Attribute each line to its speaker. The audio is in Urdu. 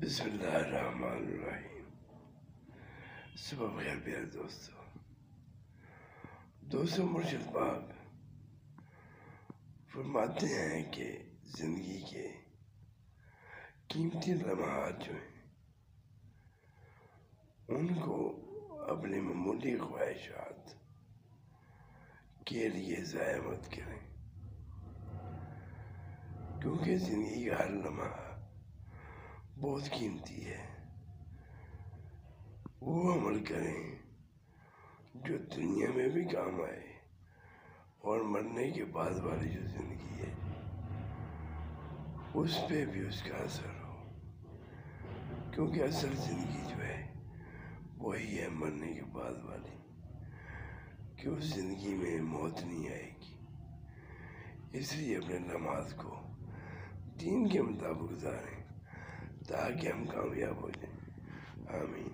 Speaker 1: بسم اللہ الرحمن الرحیم۔ صبح بخیر پیارے دوستوں، مرشد پاک فرماتے ہیں کہ زندگی کے قیمتی لمحات جو ہیں ان کو اپنی معمولی خواہشات کے لیے ضائع مت کریں، کیونکہ زندگی کا ہر لمحہ بہت قیمتی ہے۔ وہ عمل کریں جو دنیا میں بھی کام آئے اور مرنے کے بعد والی جو زندگی ہے اس پہ بھی اس کا اثر ہو، کیونکہ اصل زندگی جو ہے وہی ہے مرنے کے بعد والی، کہ اس زندگی میں موت نہیں آئے گی۔ اس لیے اپنے لمحات کو دین کے مطابق گزاریں تاکہ ہم کامیاب ہو جائیں۔ آمین۔